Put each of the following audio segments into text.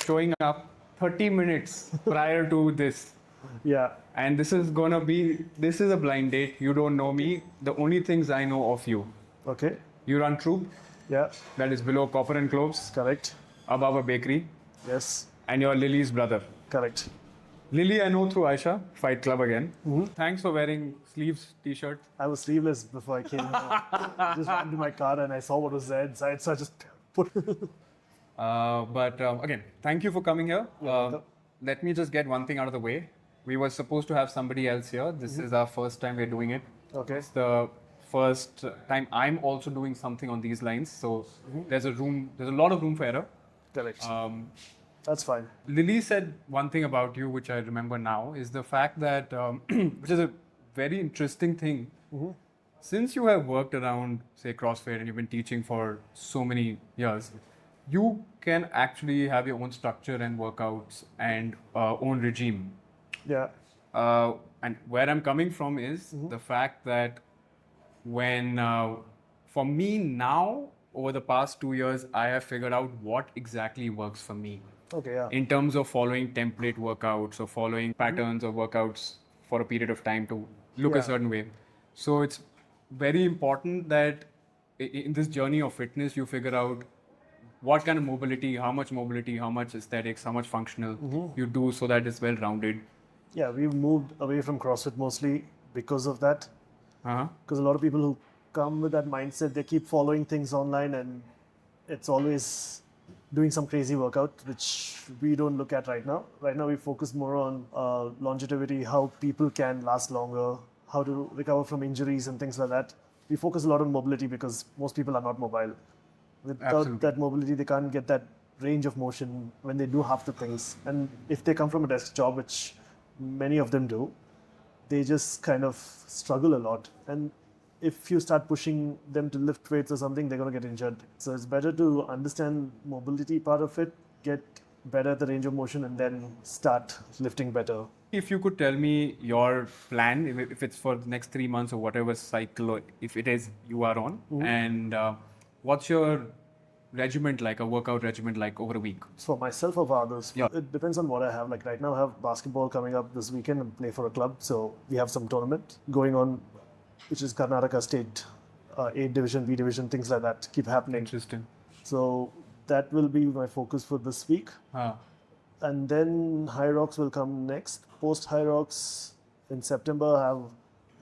showing up 30 minutes prior to this. Yeah. And this is a blind date. You don't know me. The only things I know of you. Okay. You run Troop, Yeah. that is below Copper and Cloves, Correct. above a bakery, Yes. and you're Lily's brother. Correct. Lily, I know through Aisha, Fight Club again. Thanks for wearing sleeves t-shirt. I was sleeveless before I came here. Just ran to my car and I saw what was there inside, so I just put. But again, thank you for coming here. welcome. Let me just get one thing out of the way. We were supposed to have somebody else here. This is our first time we're doing it. Okay. It's the first time I'm also doing something on these lines. So there's a lot of room for error. Correct. That's fine. Lily said one thing about you, which I remember now, is the fact that, which is a very interesting thing. Since you have worked around, say, CrossFit and you've been teaching for so many years, you can actually have your own structure and workouts and own regime. Yeah. And where I'm coming from is the fact that when, for me now, over the past 2 years, I have figured out what exactly works for me. Okay. Yeah. In terms of following template workouts or following patterns of workouts for a period of time to look a certain way. So it's very important that in this journey of fitness, you figure out what kind of mobility, how much aesthetics, how much functional you do so that it's well-rounded. Yeah, we've moved away from CrossFit mostly because of that. Because a lot of people who come with that mindset, they keep following things online and it's always doing some crazy workout, which we don't look at right now. Right now, we focus more on longevity, how people can last longer, how to recover from injuries and things like that. We focus a lot on mobility because most people are not mobile. Without that mobility, they can't get that range of motion when they do half the things. And if they come from a desk job, which many of them do, they just kind of struggle a lot. And if you start pushing them to lift weights or something, they're going to get injured. So it's better to understand mobility part of it, get better at the range of motion, and then start lifting better. If you could tell me your plan, if it's for the next 3 months or whatever cycle, or if it is you are on, and what's your regiment like, a workout regiment like over a week? For myself or for others? Yeah. It depends on what I have. Like right now I have basketball coming up this weekend and play for a club. So we have some tournament going on, which is Karnataka State, A division, B division, things like that keep happening. Interesting. So that will be my focus for this week. And then High Rocks will come next. Post High Rocks in September, I have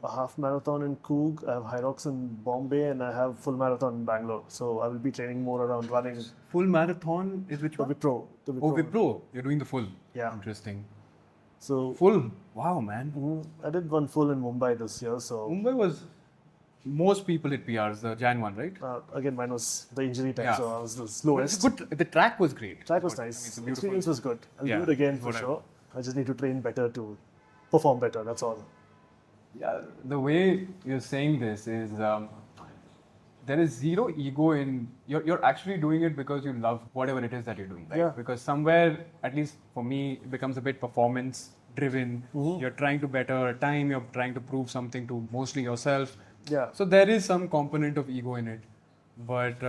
a half marathon in Coog, I have High Rocks in Bombay, and I have full marathon in Bangalore. So I will be training more around running. Full marathon is which The one? Wipro. Wipro. You're doing the full. Yeah. Interesting. So Full. Wow, man. I did one full in Mumbai this year. So Mumbai was, most people hit PRs, the Jan one, right? again, mine was the injury time, Yeah. so I was the But it's slowest. good. The track was great. Track was I mean, nice. it's a beautiful. Experience was good. I'll Yeah, do it again for whatever. sure. I just need to train better to perform better. That's all. Yeah, the way you're saying this is there is zero ego in you're actually doing it because you love whatever it is that you're doing, right? Yeah. Because somewhere, at least for me, it becomes a bit performance driven. You're trying to better a time, you're trying to prove something to mostly yourself. Yeah. So there is some component of ego in it. But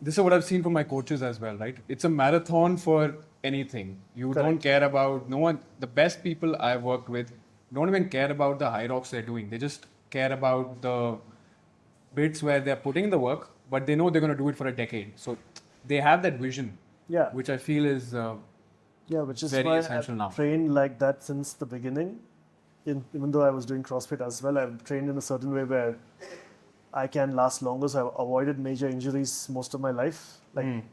this is what I've seen from my coaches as well, right? It's a marathon for anything. You don't care about, no one, the best people I've worked with don't even care about the high rocks they're doing. They just care about the bits where they're putting in the work, but they know they're going to do it for a decade. So they have that vision, Yeah. which I feel is Yeah, which is very why essential I've now. trained like that since the beginning. Even though I was doing CrossFit as well, I've trained in a certain way where I can last longer. So I've avoided major injuries most of my life. Like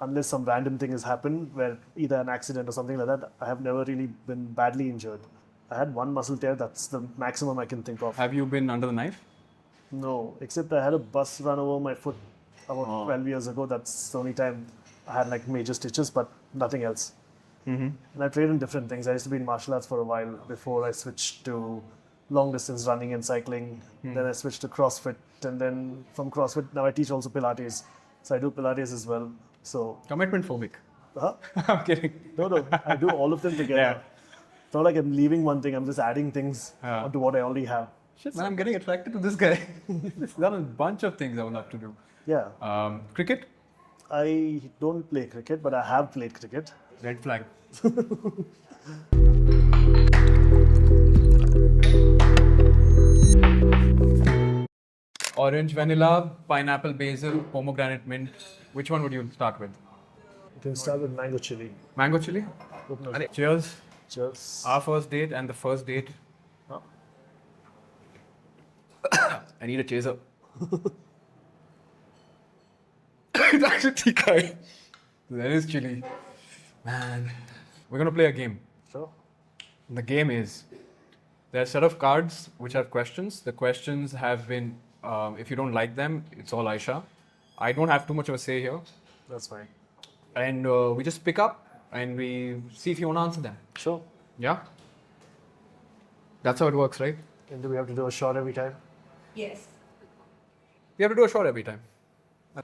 unless some random thing has happened where either an accident or something like that, I have never really been badly injured. I had one muscle tear, that's the maximum I can think of. Have you been under the knife? No, except I had a bus run over my foot about 12 years ago. That's the only time I had like major stitches, but nothing else. And I trained in different things. I used to be in martial arts for a while before I switched to long distance running and cycling. Then I switched to CrossFit, and then from CrossFit now I teach also Pilates. So I do Pilates as well. So Commitment phobic. huh? I'm kidding. No, I do all of them together. Yeah. It's not like I'm leaving one thing. I'm just adding things onto what I already have. Shit, man, I'm getting attracted to this guy. He's done a bunch of things I would love to do. Yeah. Cricket? I don't play cricket, but I have played cricket. Red flag. Orange vanilla, pineapple basil, pomegranate mint. Which one would you start with? You can start with mango chili. Mango chili? Coconut. Cheers. Cheers. Our first date and the first date. Huh? I need a chaser. It's actually thick. There is chili. Man. We're going to play a game. Sure. The game is there are a set of cards which have questions. The questions have been, if you don't like them, it's all Aisha. I don't have too much of a say here. That's fine. And we just pick up and we see if you want to answer them. Sure. Yeah? That's how it works, right? And do we have to do a shot every time? Yes. We have to do a shot every time.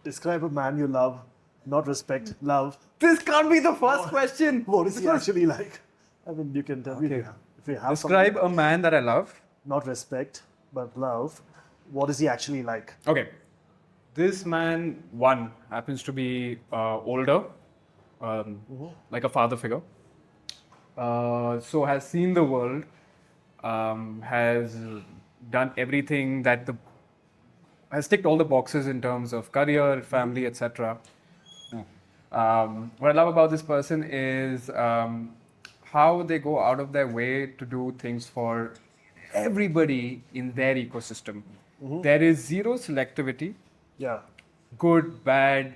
Describe a man you love, not respect, love. This can't be the first question. What is he actually like? I mean, you can tell me if you have Describe something, a man that I love. not respect, but love. What is he actually like? Okay. This man, one, happens to be older, like a father figure. So has seen the world, has done everything that has ticked all the boxes in terms of career, family, etc. What I love about this person is how they go out of their way to do things for everybody in their ecosystem. There is zero selectivity, Yeah. good, bad,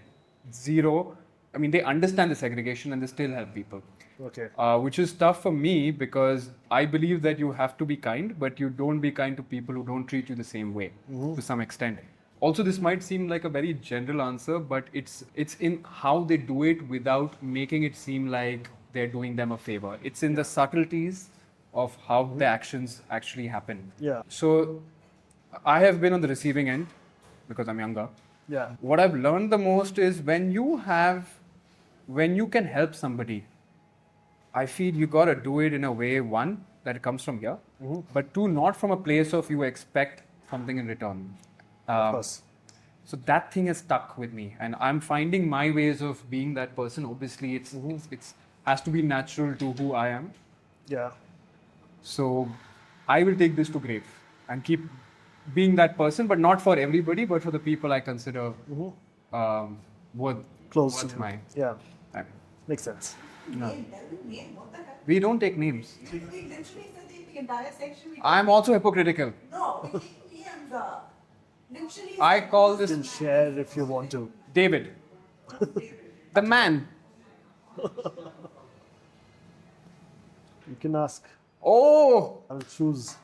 zero. I mean, they understand the segregation and they still help people. Okay. Which is tough for me because I believe that you have to be kind, but you don't be kind to people who don't treat you the same way to some extent. Also, this might seem like a very general answer, but it's in how they do it without making it seem like they're doing them a favor. It's in the subtleties of how the actions actually happen. Yeah. So I have been on the receiving end because I'm younger. Yeah. What I've learned the most is when you can help somebody, I feel you gotta do it in a way, one, that it comes from here, but two, not from a place of you expect something in return. Of course. So that thing has stuck with me, and I'm finding my ways of being that person. Obviously, it's has to be natural to who I am. Yeah. So I will take this to grave and keep being that person, but not for everybody, but for the people I consider worth Close worth to my Yeah. time. Makes sense. No. Name, tell me name. What the heck? We don't take names. We literally said the entire section. I'm also hypocritical. No, we take names. Literally. I call You this can share if you want to. David, the man. You can ask. Oh, I'll choose.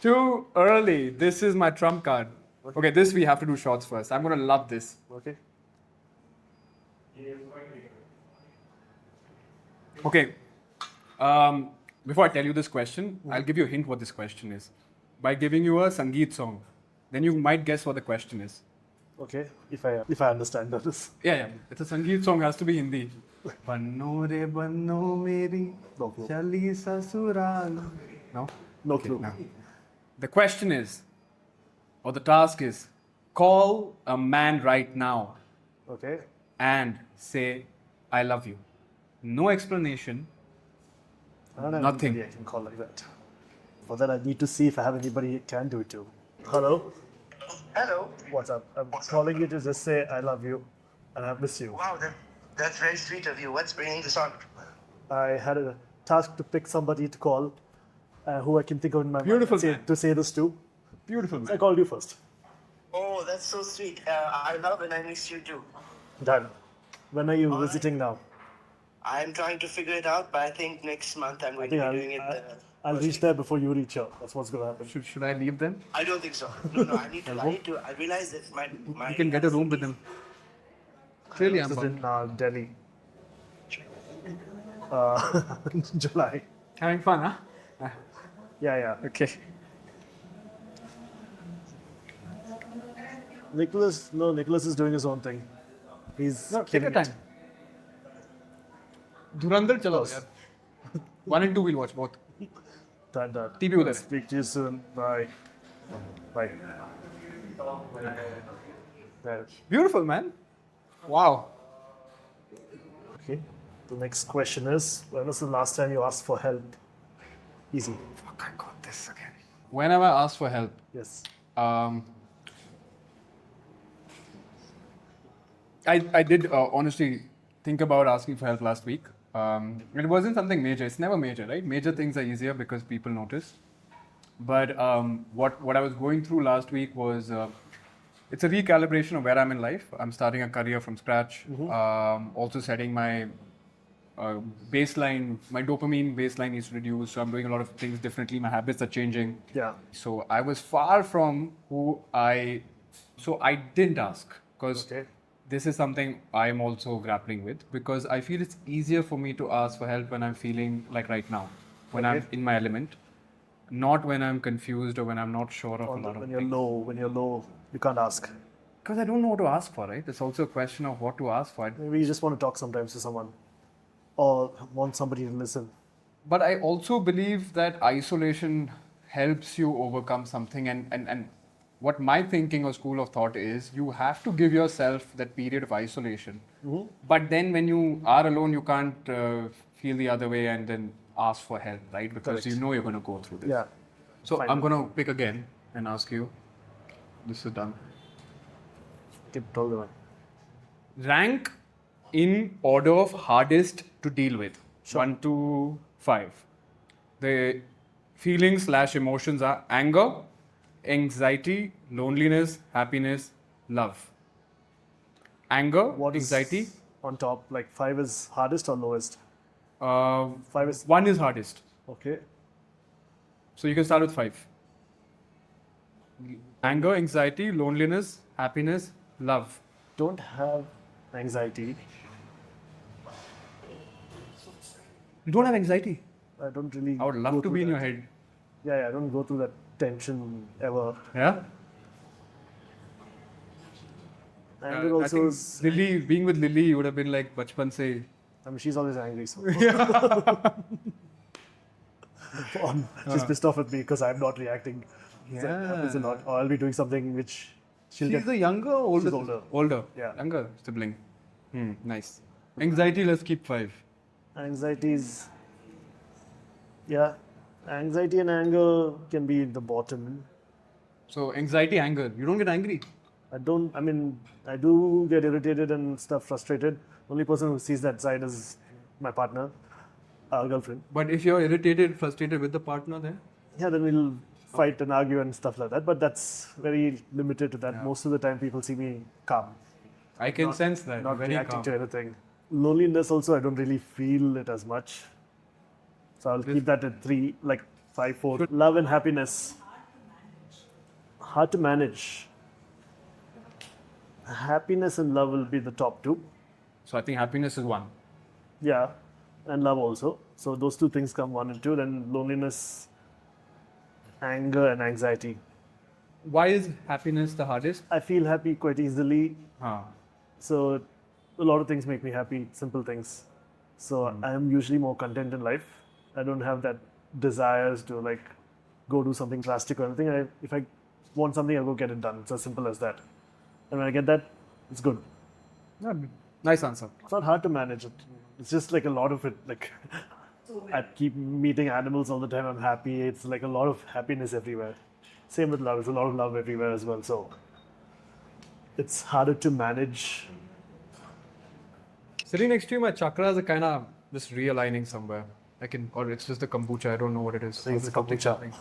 too early. This is my trump card. Okay, this we have to do shots first. I'm gonna love this. Okay. Okay. Before I tell you this question, I'll give you a hint what this question is. By giving you a Sangeet song, then you might guess what the question is. Okay. If I understand that is. Yeah. It's a Sangeet song, has to be Hindi. Banno re banno meri No clue. chali sasural. No? No Okay, clue. no. The question is, or the task is, call a man right now Okay. and say, I love you. No explanation. I don't have Nothing. anybody I can call like that. For that, I need to see if I have anybody I can do it to. Hello. Hello. What's up? I'm calling you to just say I love you and I miss you. Wow, that's very sweet of you. What's bringing this on? I had a task to pick somebody to call who I can think of in my Beautiful mind man. to say this to. Beautiful. I called you first. Oh, that's so sweet. I love and I miss you too. Done. When are you visiting now? I'm trying to figure it out, but I think next month I'm going to be doing it. I'll reach there before you reach out. That's what's going to happen. Should I leave then? I don't think so. No, I need to. I realize that my. You can get a room with him. Really, I'm This is bummed. in Delhi. July. Having fun, huh? Yeah. Okay. Nicholas is doing his own thing. He's No, take killing your it. time. Dhurandhar chalo yaar. 1 and 2 we'll watch both. Done. TP udhar. Speak to you soon. Bye. Bye. There. Beautiful, man. Wow. Okay. The next question is, when was the last time you asked for help? Easy. Fuck, I got this again. When have I asked for help? Yes. I did honestly think about asking for help last week. It wasn't something major. It's never major, right? Major things are easier because people notice. But what I was going through last week was it's a recalibration of where I'm in life. I'm starting a career from scratch. Also setting my baseline, my dopamine baseline is reduced. So I'm doing a lot of things differently. My habits are changing. Yeah. So I was far from so I didn't ask because this is something I'm also grappling with because I feel it's easier for me to ask for help when I'm feeling like right now, when I'm in my element, not when I'm confused or when I'm not sure of a lot of When things. you're low, you can't ask. Because I don't know what to ask for, right? It's also a question of what to ask for. Maybe you just want to talk sometimes to someone or want somebody to listen. But I also believe that isolation helps you overcome something. And what my thinking or school of thought is, you have to give yourself that period of isolation. But then when you are alone, you can't feel the other way and then ask for help, right? Because you know you're going to go through this. Yeah. So Fine. I'm going to pick again and ask you. This is done. Keep talking. Rank in order of hardest to deal with. 1 to 5. The feelings / emotions are anger, anxiety, loneliness, happiness, love. Anger, What is anxiety. on top? Like 5 is hardest or lowest? 5 is 1 is hardest. okay. So you can start with 5. Anger, anxiety, loneliness, happiness, love. Don't have anxiety. You don't have anxiety. I don't really. I would love go to through be in that. your head. Yeah, I don't go through that tension ever. Yeah? Anger I also think is. Lily, being with Lily, you would have been like bachpan se. I mean, she's always angry. So. She's pissed off at me because I'm not reacting. So it happens a lot. Or I'll be doing something which she'll She's get. the younger or older? She's older. Older. Yeah. Younger sibling. Nice. Anxiety, let's keep 5. Anxieties. Yeah. Anxiety and anger can be the bottom. So anxiety, anger. You don't get angry. I do get irritated and stuff, frustrated. Only person who sees that side is my partner, our girlfriend. But if you're irritated, frustrated with the partner there? Yeah, then we'll fight and argue and stuff like that. But that's very limited to that. Most of the time, people see me calm, I can sense that. not Very reacting calm. to anything. Loneliness also, I don't really feel it as much. So I'll keep that at 3, like 5, 4. Love and happiness. Hard to manage. Happiness and love will be the top 2. So I think happiness is 1. Yeah, and love also. So those 2 things come 1 and 2. Then loneliness, anger, and anxiety. Why is happiness the hardest? I feel happy quite easily. Ah. So a lot of things make me happy, simple things. So I am usually more content in life. I don't have that desires to like go do something drastic or anything. If I want something, I'll go get it done. It's as simple as that. And when I get that, it's good. Nice answer. It's not hard to manage it. It's just like a lot of it. Like I keep meeting animals all the time. I'm happy. It's like a lot of happiness everywhere. Same with love. There's a lot of love everywhere as well. So it's harder to manage. Sitting next to you, my chakras are kind of just realigning somewhere. Or it's just the kombucha. I don't know what it is. I think it's the Something, kombucha. something.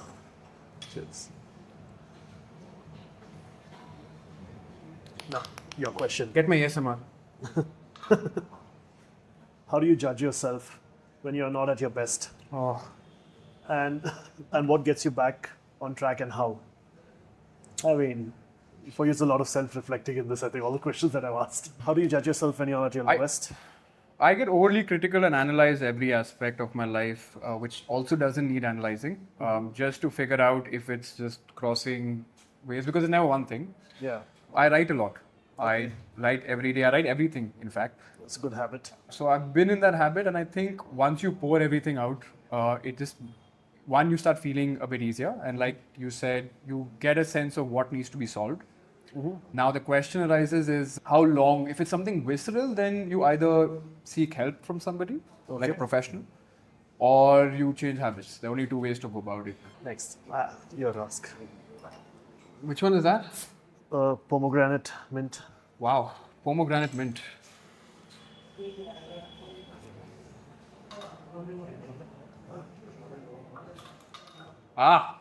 No, your question. Get my ASMR. How do you judge yourself when you're not at your best? Oh. And what gets you back on track and how? I mean, for you, it's a lot of self-reflecting in this. I think all the questions that I've asked. How do you judge yourself when you're at your lowest? I get overly critical and analyze every aspect of my life, which also doesn't need analyzing, just to figure out if it's just crossing ways, because it's never one thing. Yeah, I write a lot. I write every day. I write everything, in fact. it's a good habit. So I've been in that habit, and I think once you pour everything out, you start feeling a bit easier. And like you said, you get a sense of what needs to be solved. Now the question arises is how long, if it's something visceral, then you either seek help from somebody, like a professional, or you change habits. There are only two ways to go about it. Next, your ask. Which one is that? Pomegranate mint. Wow, pomegranate mint. Ah,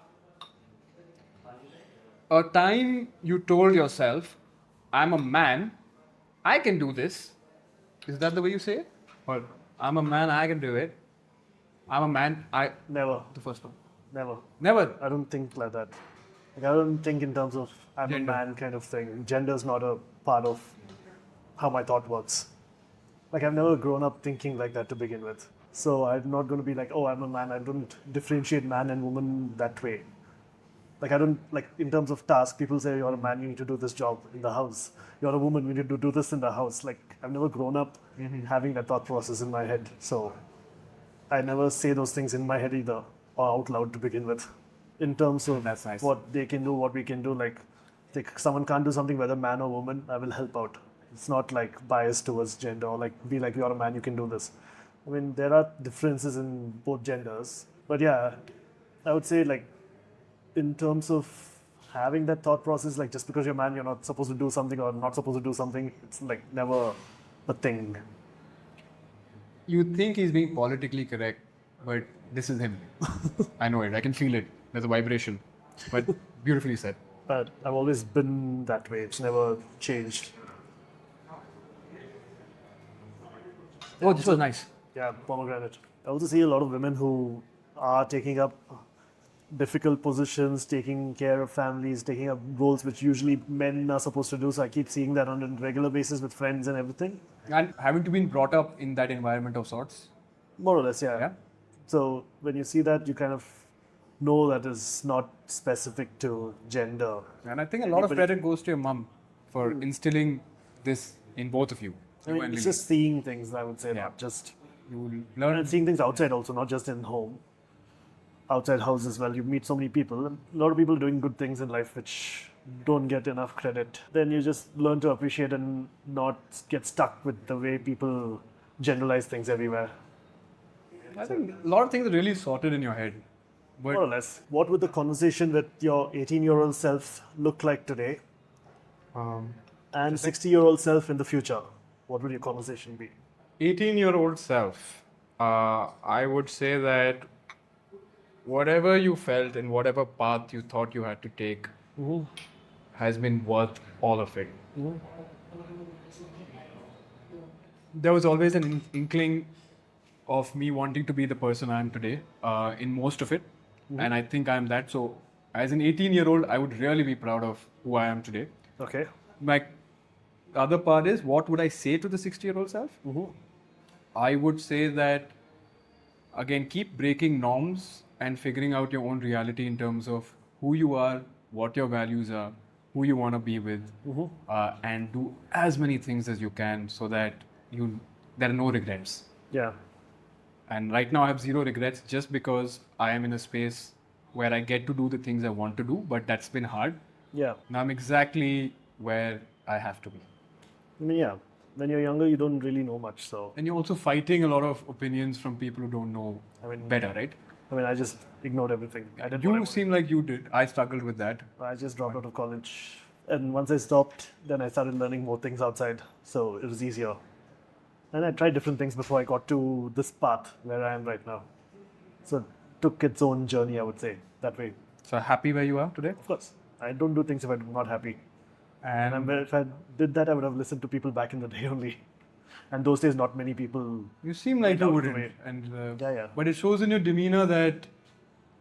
a time you told yourself, I'm a man, I can do this. Is that the way you say it? Or I'm a man, I can do it. I'm a man, Never. the first one. Never. Never. I don't think like that. Like, I don't think in terms of I'm Gender. a man kind of thing. Gender is not a part of how my thought works. Like, I've never grown up thinking like that to begin with. So I'm not going to be like, oh, I'm a man. I don't differentiate man and woman that way. Like, I don't, like, in terms of task, people say, you're a man, you need to do this job in the house. You're a woman, we need to do this in the house. Like, I've never grown up having that thought process in my head. So I never say those things in my head either, or out loud to begin with. In terms of That's nice. what they can do, what we can do, like, if someone can't do something, whether man or woman, I will help out. It's not like biased towards gender or like be like, you're a man, you can do this. I mean, there are differences in both genders. But yeah, I would say like in terms of having that thought process, like just because you're a man, you're not supposed to do something or not supposed to do something, it's like never a thing. You think he's being politically correct, but this is him. I know it, I can feel it. There's a vibration. But beautifully said. But I've always been that way. It's never changed. Oh, this was nice. Yeah, pomegranate. I also see a lot of women who are taking up difficult positions, taking care of families, taking up roles which usually men are supposed to do. So I keep seeing that on a regular basis with friends and everything. And haven't you been brought up in that environment of sorts? More or less, yeah. Yeah. So when you see that, you kind of know that is not specific to gender. And I think a lot of credit goes to your mum for instilling this in both of you. I mean, it's just seeing things, I would say, not just... You learn. And seeing things outside also, not just in home. Outside house as well. You meet so many people. And a lot of people doing good things in life which don't get enough credit. Then you just learn to appreciate and not get stuck with the way people generalize things everywhere. I think a lot of things are really sorted in your head. But More or less. What would the conversation with your 18-year-old self look like today? And 60-year-old self in the future? What would your conversation be? 18-year-old self, I would say that whatever you felt and whatever path you thought you had to take has been worth all of it. There was always an inkling of me wanting to be the person I am today in most of it. And I think I'm that. So as an 18-year-old, I would really be proud of who I am today. Okay. My other part is, what would I say to the 60-year-old self? I would say that, again, keep breaking norms and figuring out your own reality in terms of who you are, what your values are, who you want to be with, and do as many things as you can so that there are no regrets. Yeah. And right now I have zero regrets just because I am in a space where I get to do the things I want to do, but that's been hard. Yeah. Now I'm exactly where I have to be. I mean, yeah. When you're younger, you don't really know much, so... And you're also fighting a lot of opinions from people who don't know better, right? I mean, I just ignored everything. I did You seem like you did. I struggled with that. I just dropped out of college. And once I stopped, then I started learning more things outside. So it was easier. And I tried different things before I got to this path where I am right now. So it took its own journey, I would say, that way. So happy where you are today? Of course. I don't do things if I'm not happy. And If I did that, I would have listened to people back in the day only. And those days, not many people... you seem like you out to wouldn't. me. And, Yeah. But it shows in your demeanor that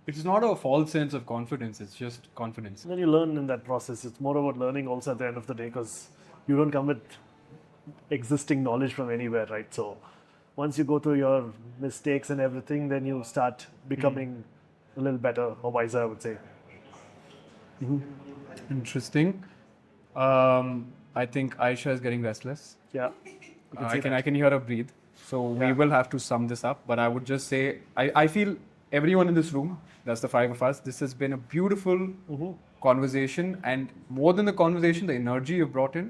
it's not a false sense of confidence, it's just confidence. And then you learn in that process. It's more about learning also at the end of the day because you don't come with existing knowledge from anywhere, right? So once you go through your mistakes and everything, then you start becoming a little better or wiser, I would say. Interesting. I think Aisha is getting restless. Yeah. I can hear her breathe. So we will have to sum this up. But I would just say, I feel everyone in this room, that's the five of us, this has been a beautiful conversation, and more than the conversation, the energy you brought in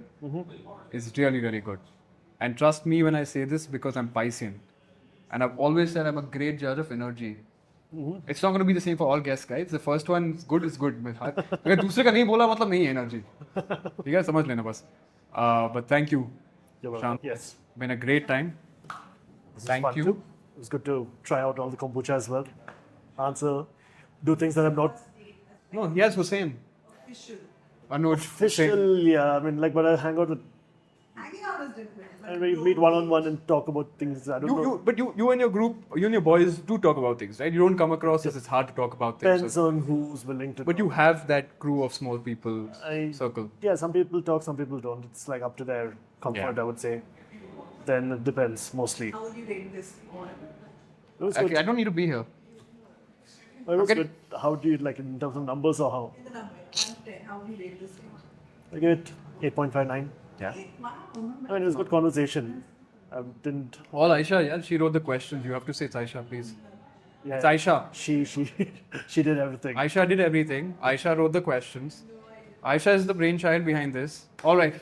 is really, really good. And trust me when I say this, because I'm Piscean, and I've always said I'm a great judge of energy. It's not going to be the same for all guests, guys. The first one is good. अगर दूसरे का नहीं बोला मतलब नहीं है energy. ठीक है, समझ लेना बस. But thank you. You're welcome. Prashanth. Yes. Been a great time. This was Thank fun you. too. It was good to try out all the kombucha as well. Answer, do things that I'm not No, he has Hussein. Official. Anuj. Hussein. official. Yeah, I mean, like, but I hang out with Hanging out is different. but and we meet one on one and talk about things. I don't know. But you and your group, you and your boys do talk about things, right? You don't come across as it's hard to talk about things. Depends on who's willing to. But you have that crew of small people circle. Yeah, some people talk, some people don't. It's like up to their comfort, Yeah. I would say. Then it depends mostly. How would you rate this one? It was Actually, good. I don't need to be here. It was Okay. good. How do you like in terms of numbers or how? In the number, 1 to 10, how would you rate this one? I give it 8.59. Yeah. Wow. I mean, it was good conversation. I didn't. All Aisha, yeah, she wrote the questions. You have to say it's Aisha, please. Yeah, It's Aisha. She she did everything. Aisha did everything. Aisha wrote the questions. Aisha is the brainchild behind this. All right.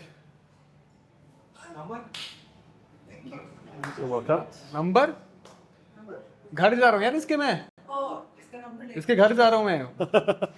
You're welcome. Number? घर जा रहा हूँ यार इसके मैं. Oh, इसका number ले. इसके घर जा रहा हूँ मैं.